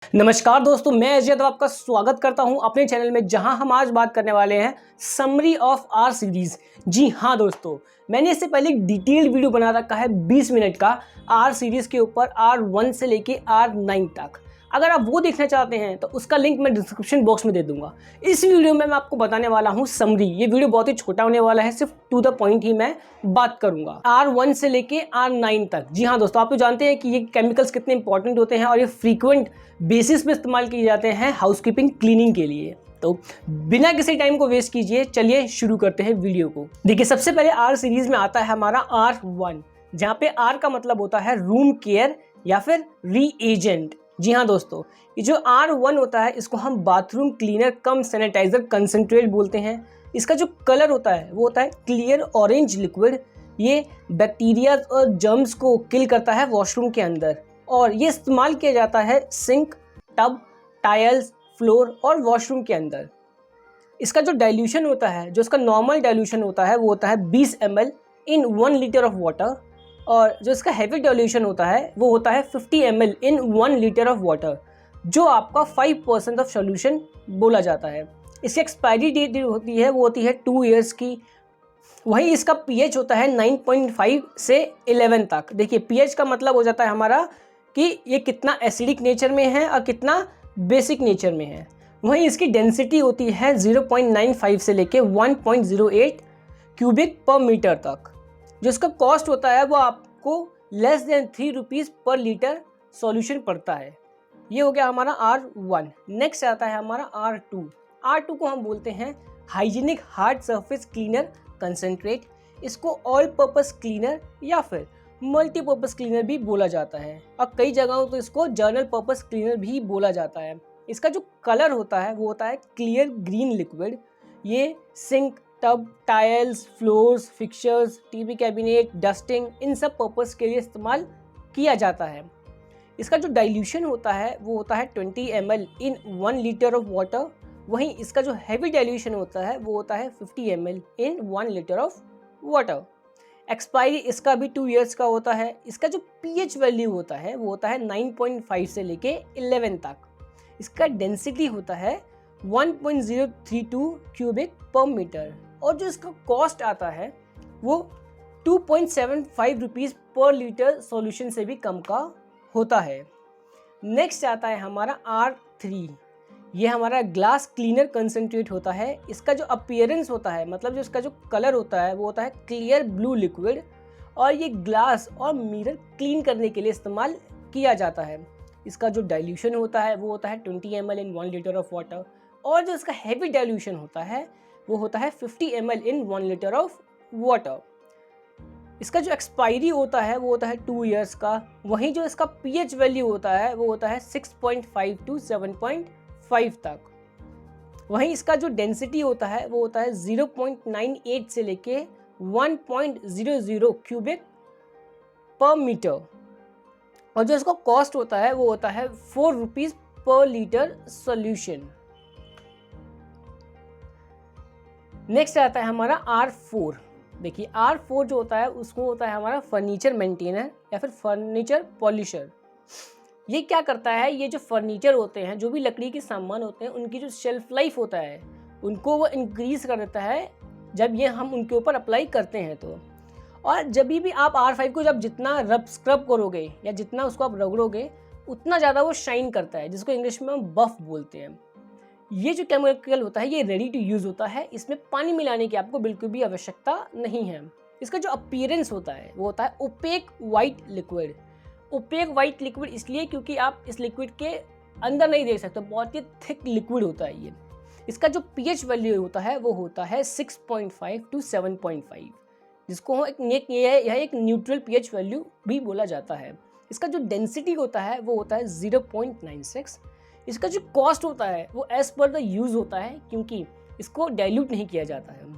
नमस्कार दोस्तों, मैं अजय यादव आपका स्वागत करता हूं अपने चैनल में, जहां हम आज बात करने वाले हैं समरी ऑफ आर सीरीज। जी हां दोस्तों, मैंने इससे पहले एक डिटेल्ड वीडियो बना रखा है 20 मिनट का आर सीरीज के ऊपर, R1 से लेके R9 तक। अगर आप वो देखना चाहते हैं तो उसका लिंक मैं डिस्क्रिप्शन बॉक्स में दे दूंगा। इस वीडियो में मैं आपको बताने वाला हूं समरी। ये वीडियो बहुत ही छोटा होने वाला है, सिर्फ टू द पॉइंट ही मैं बात करूंगा R1 से लेके R9 तक। जी हाँ दोस्तों, आप तो जानते हैं कि ये केमिकल्स कितने इंपॉर्टेंट होते हैं और ये फ्रीक्वेंट बेसिस पे इस्तेमाल किए जाते हैं हाउसकीपिंग क्लीनिंग के लिए। तो बिना किसी टाइम को वेस्ट कीजिए, चलिए शुरू करते हैं वीडियो को। देखिए, सबसे पहले आर सीरीज में आता है हमारा R1, जहाँ पे आर का मतलब होता है रूम केयर या फिर रीएजेंट। जी हाँ दोस्तों, ये जो R1 होता है इसको हम बाथरूम क्लीनर कम सैनिटाइजर कंसंट्रेट बोलते हैं। इसका जो कलर होता है वो होता है क्लियर ऑरेंज लिक्विड। ये बैक्टीरिया और जर्म्स को किल करता है वॉशरूम के अंदर, और ये इस्तेमाल किया जाता है सिंक, टब, टाइल्स, फ्लोर और वॉशरूम के अंदर। इसका जो डाइल्यूशन होता है, जो इसका नॉर्मल डाइल्यूशन होता है वो होता है 20 ml in 1 litre of water, और जो इसका हैवी डाइल्यूशन होता है वो होता है 50 ml in 1 litre of water, जो आपका 5% ऑफ सोल्यूशन बोला जाता है। इसकी एक्सपायरी डेट होती है वो होती है 2 ईयर्स की। वहीं इसका पीएच होता है 9.5 से 11 तक। देखिए, पीएच का मतलब हो जाता है हमारा कि ये कितना एसिडिक नेचर में है और कितना बेसिक नेचर में है। वहीं इसकी डेंसिटी होती है 0.95 से लेके 1.08 क्यूबिक पर मीटर तक। जो इसका कॉस्ट होता है वो आपको लेस देन 3 रुपीज़ पर लीटर सॉल्यूशन पड़ता है। ये हो गया हमारा R1। नेक्स्ट आता है हमारा R2। R2 को हम बोलते हैं hygienic hard surface cleaner concentrate. इसको ऑल पर्पस क्लीनर या फिर मल्टीपर्पस क्लीनर भी बोला जाता है, और कई जगहों तो इसको जर्नल पर्पस क्लीनर भी बोला जाता है। इसका जो कलर होता है वो होता है क्लियर ग्रीन लिक्विड। ये sink, tub, tiles, floors, fixtures, TV cabinet, dusting, इन सब पर्पस के लिए इस्तेमाल किया जाता है। इसका जो डाइल्यूशन होता है वो होता है 20 ml in 1 litre of water. वहीं इसका जो हैवी डाइल्यूशन होता है वो होता है 50 ml in 1 litre of water. Expiry इसका भी 2 ईयर्स का होता है। इसका जो पीएच वैल्यू होता है वो होता है 9.5 से लेके 11 तक। इसका डेंसिटी होता है 1.032 क्यूबिक पर मीटर, और जो इसका कॉस्ट आता है वो 2.75 रुपीज़ पर लीटर सॉल्यूशन से भी कम का होता है। नेक्स्ट आता है हमारा R3। ये हमारा ग्लास क्लीनर कंसंट्रेट होता है। इसका जो अपीयरेंस होता है, मतलब जो इसका जो कलर होता है वो होता है क्लियर ब्लू लिक्विड, और ये ग्लास और मिरर क्लीन करने के लिए इस्तेमाल किया जाता है। इसका जो डाइल्यूशन होता है वो होता है 20 ml in 1 litre of water, और जो इसका हैवी डाइल्यूशन होता है वो होता है 50 ml in 1 litre of water. इसका जो एक्सपायरी होता है वो होता है 2 ईयर्स का। वहीं जो इसका पीएच वैल्यू होता है वो होता है 6.5 टू 7.5 तक। वहीं इसका जो डेंसिटी होता है वो होता है 0.98 से लेके 1.00 क्यूबिक पर मीटर, और जो इसका कॉस्ट होता है वो होता है 4 रुपीज़ पर लीटर सॉल्यूशन। नेक्स्ट आता है हमारा R4। देखिए, R4 जो होता है उसको होता है हमारा फर्नीचर मेंटेनर या फिर फर्नीचर पॉलिशर। ये क्या करता है, ये जो फर्नीचर होते हैं, जो भी लकड़ी के सामान होते हैं, उनकी जो शेल्फ लाइफ होता है उनको वो इंक्रीज कर देता है जब ये हम उनके ऊपर अप्लाई करते हैं तो। और जब भी आप R5 को जब जितना स्क्रब करोगे या जितना उसको आप रगड़ोगे उतना ज़्यादा वो शाइन करता है, जिसको इंग्लिश में हम बफ बोलते हैं। ये जो केमिकल होता है ये रेडी टू यूज़ होता है। इसमें पानी मिलाने की आपको बिल्कुल भी आवश्यकता नहीं है। इसका जो अपीयरेंस होता है वो होता है opaque white liquid. Opaque white liquid इसलिए क्योंकि आप इस लिक्विड के अंदर नहीं देख सकते, बहुत ही थिक लिक्विड होता है ये। इसका जो पीएच वैल्यू होता है वो होता है 6.5 टू 7.5, जिसको यह एक न्यूट्रल पीएच वैल्यू भी बोला जाता है। इसका जो डेंसिटी होता है वो होता है 0.96। इसका जो कॉस्ट होता है वो एज पर द यूज़ होता है, क्योंकि इसको डाइल्यूट नहीं किया जाता है।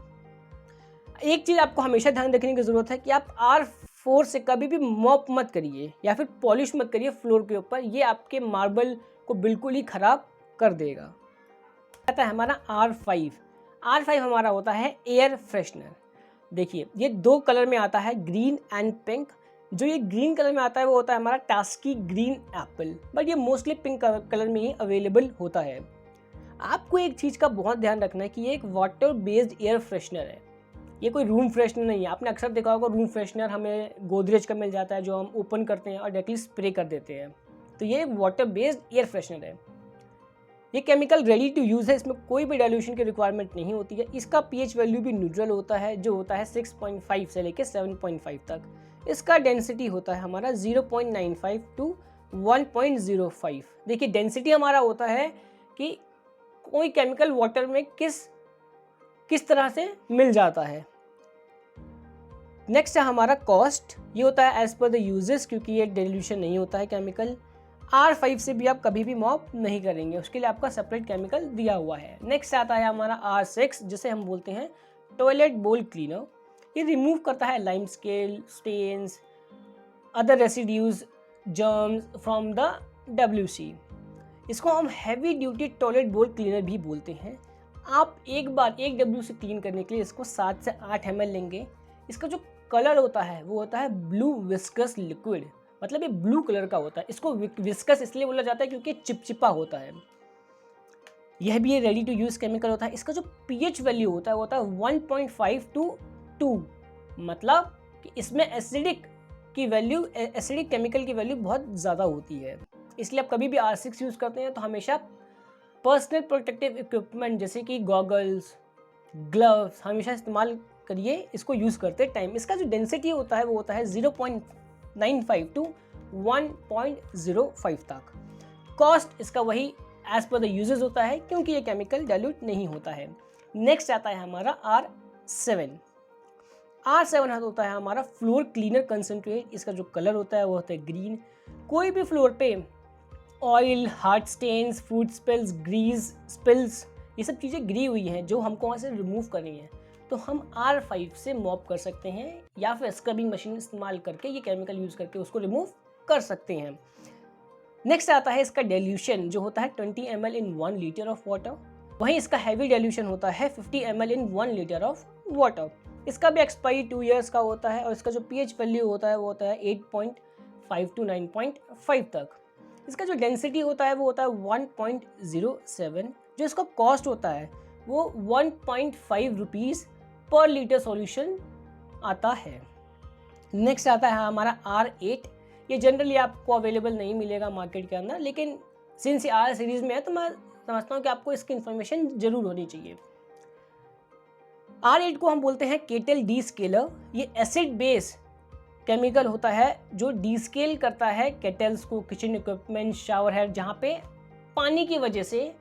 एक चीज़ आपको हमेशा ध्यान रखने की ज़रूरत है कि आप R4 से कभी भी मॉप मत करिए या फिर पॉलिश मत करिए फ्लोर के ऊपर, ये आपके मार्बल को बिल्कुल ही ख़राब कर देगा। आता है हमारा R5। R5 हमारा होता है एयर फ्रेशनर। देखिए, ये 2 कलर में आता है, ग्रीन एंड पिंक। जो ये ग्रीन कलर में आता है वो होता है हमारा टास्की ग्रीन एप्पल, बट ये मोस्टली पिंक कलर में ही अवेलेबल होता है। आपको एक चीज़ का बहुत ध्यान रखना है कि ये एक वाटर बेस्ड एयर फ्रेशनर है, ये कोई रूम फ्रेशनर नहीं है। आपने अक्सर देखा होगा रूम फ्रेशनर हमें गोदरेज का मिल जाता है जो हम ओपन करते हैं और डायरेक्टली स्प्रे कर देते हैं, तो ये वाटर बेस्ड एयर फ्रेशनर है। ये केमिकल रेडी टू यूज़ है, इसमें कोई भी डाइल्यूशन की रिक्वायरमेंट नहीं होती है। इसका पीएच वैल्यू भी न्यूट्रल होता है, जो होता है 6.5 से लेकर 7.5 तक। इसका डेंसिटी होता है हमारा 0.95 टू 1.05। देखिए डेंसिटी हमारा होता है कि कोई केमिकल वाटर में किस तरह से मिल जाता है। नेक्स्ट है हमारा कॉस्ट, ये होता है एज पर द यूजेस, क्योंकि ये डाइल्यूशन नहीं होता है केमिकल। R5 से भी आप कभी भी मॉप नहीं करेंगे, उसके लिए आपका सेपरेट केमिकल दिया हुआ है। नेक्स्ट आता है हमारा R6, जिसे हम बोलते हैं टॉयलेट बोल क्लीनर। ये रिमूव करता है lime scale, stains, other residues, germs from the WC। इसको हम heavy duty toilet bowl cleaner भी बोलते हैं। आप एक बार एक WC क्लीन करने के लिए इसको 7 से 8 ml लेंगे। इसका जो कलर होता है वो होता है ब्लू विस्कस लिक्विड, मतलब ये ब्लू कलर का होता है। इसको विस्कस इसलिए बोला जाता है क्योंकि चिपचिपा होता है। यह भी ये रेडी टू यूज़ केमिकल होता है। इसका जो पीएच वैल्यू होता है वो होता है 1.5 टू 2, मतलब कि इसमें एसिडिक केमिकल की वैल्यू बहुत ज़्यादा होती है। इसलिए आप कभी भी R6 यूज़ करते हैं तो हमेशा पर्सनल प्रोटेक्टिव इक्विपमेंट जैसे कि गॉगल्स, ग्लव्स हमेशा इस्तेमाल करिए इसको यूज़ करते टाइम। इसका जो डेंसिटी होता है वो होता है 0.95 टू 1.05 तक। कॉस्ट इसका वही एज पर द यूजेस होता है, क्योंकि ये केमिकल डाइल्यूट नहीं होता है। नेक्स्ट आता है हमारा R7 होता है हमारा फ्लोर क्लीनर कंसंट्रेट। इसका जो कलर होता है वो होता है ग्रीन। कोई भी फ्लोर पे oil, hard stains, food spills, grease spills, ये सब चीज़ें गिरी हुई हैं जो हमको वहाँ से रिमूव करनी है, तो हम R5 से मॉप कर सकते हैं या फिर स्क्रबिंग मशीन इस्तेमाल करके ये केमिकल यूज़ करके उसको रिमूव कर सकते हैं। नेक्स्ट आता है इसका डाइल्यूशन, जो होता है 20 ml in 1 litre of water. वहीं इसका हैवी डाइल्यूशन होता है 50 ml in 1 litre of water. इसका भी एक्सपायरी 2 ईयर्स का होता है और इसका जो पीएच वैल्यू होता है वो होता है 8.5 टू 9.5 तक। इसका जो डेंसिटी होता है वो होता है 1.07। जो इसका कॉस्ट होता है वो 1.5 रुपीज़ पर लीटर सॉल्यूशन आता है। नेक्स्ट आता है हमारा R8। ये जनरली आपको अवेलेबल नहीं मिलेगा मार्केट के अंदर, लेकिन सिंस ये R सीरीज़ में है तो मैं समझता हूँ कि आपको इसकी इन्फॉर्मेशन ज़रूर होनी चाहिए। R8 को हम बोलते हैं केटल डी स्केलर। ये एसिड बेस केमिकल होता है जो डीस्केल करता है केटल्स को, किचन इक्विपमेंट, शावर हेड, जहाँ पे पानी की वजह से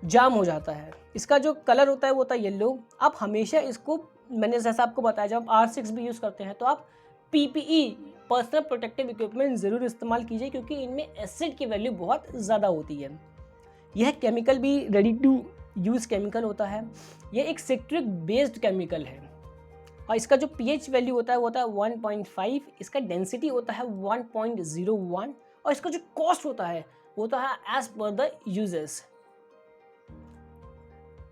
जाम हो जाता है। इसका जो कलर होता है वो होता है येलो। आप हमेशा इसको, मैंने जैसा आपको बताया, जब R6 भी यूज़ करते हैं तो आप PPE पर्सनल प्रोटेक्टिव इक्विपमेंट ज़रूर इस्तेमाल कीजिए, क्योंकि इनमें एसिड की वैल्यू बहुत ज़्यादा होती है। यह केमिकल भी रेडी टू यूज़ केमिकल होता है। यह एक सिट्रिक बेस्ड केमिकल है और इसका जो पीएच वैल्यू होता है वो होता है 1.5। इसका डेंसिटी होता है 1.01 और इसका जो कॉस्ट होता है वो होता है as per the uses.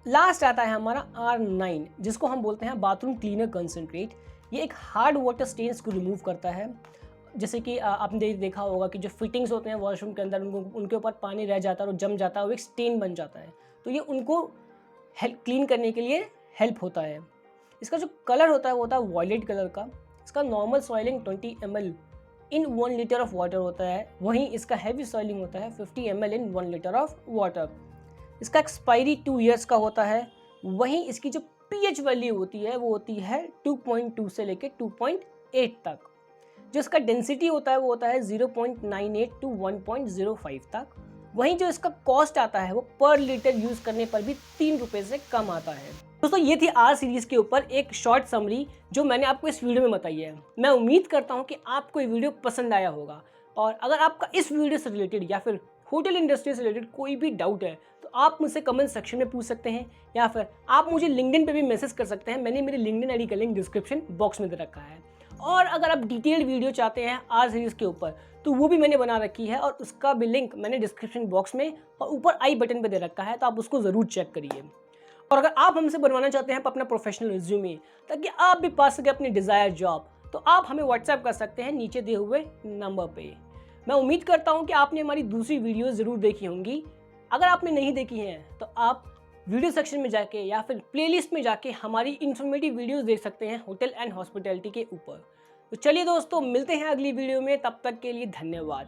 Last आता है हमारा R9, जिसको हम बोलते हैं बाथरूम क्लीनर कंसंट्रेट। ये एक हार्ड वाटर स्टेन्स को रिमूव करता है। जैसे कि आपने देखा होगा कि जो फिटिंग्स होते हैं वॉशरूम के अंदर, उनके ऊपर पानी रह जाता है और जम जाता है, वो एक स्टेन बन जाता है, तो ये उनको क्लीन करने के लिए हेल्प होता है। इसका जो कलर होता है वो होता है वॉयलेट कलर का। इसका normal soiling 20 ml in 1 litre of water होता है, वहीं इसका हैवी सॉइलिंग होता है 50 ml in 1 litre of water. इसका एक्सपायरी 2 ईयर्स का होता है। वहीं इसकी जो पीएच वैल्यू होती है वो होती है 2.2 से लेकर 2.8 तक। जो इसका डेंसिटी होता है वो होता है 0.98 टू 1.05 तक। वहीं जो इसका कॉस्ट आता है वो पर लीटर यूज़ करने पर भी 3 रुपये से कम आता है। दोस्तों ये थी R सीरीज़ के ऊपर एक शॉर्ट समरी जो मैंने आपको इस वीडियो में बताई है। मैं उम्मीद करता हूँ कि आपको ये वीडियो पसंद आया होगा, और अगर आपका इस वीडियो से रिलेटेड या फिर होटल इंडस्ट्री से रिलेटेड कोई भी डाउट है तो आप मुझसे कमेंट सेक्शन में पूछ सकते हैं, या फिर आप मुझे लिंक्डइन पे भी मैसेज कर सकते हैं। मैंने मेरी लिंक्डइन आईडी का लिंक डिस्क्रिप्शन बॉक्स में दे रखा है। और अगर आप डिटेल्ड वीडियो चाहते हैं R सीरीज़ के ऊपर तो वो भी मैंने बना रखी है, और उसका भी लिंक मैंने डिस्क्रिप्शन बॉक्स में और ऊपर आई बटन पे दे रखा है, तो आप उसको ज़रूर चेक करिए। और अगर आप हमसे बनवाना चाहते हैं अपना प्रोफेशनल रिज्यूमे, ताकि आप भी पा सके अपनी डिज़ायर जॉब, तो आप हमें व्हाट्सएप कर सकते हैं नीचे दिए हुए नंबर पे। मैं उम्मीद करता हूँ कि आपने हमारी दूसरी वीडियो ज़रूर देखी होंगी। अगर आपने नहीं देखी हैं तो आप वीडियो सेक्शन में जाके या फिर प्लेलिस्ट में जाके हमारी इन्फॉर्मेटिव वीडियोस देख सकते हैं होटल एंड हॉस्पिटैलिटी के ऊपर। तो चलिए दोस्तों, मिलते हैं अगली वीडियो में, तब तक के लिए धन्यवाद।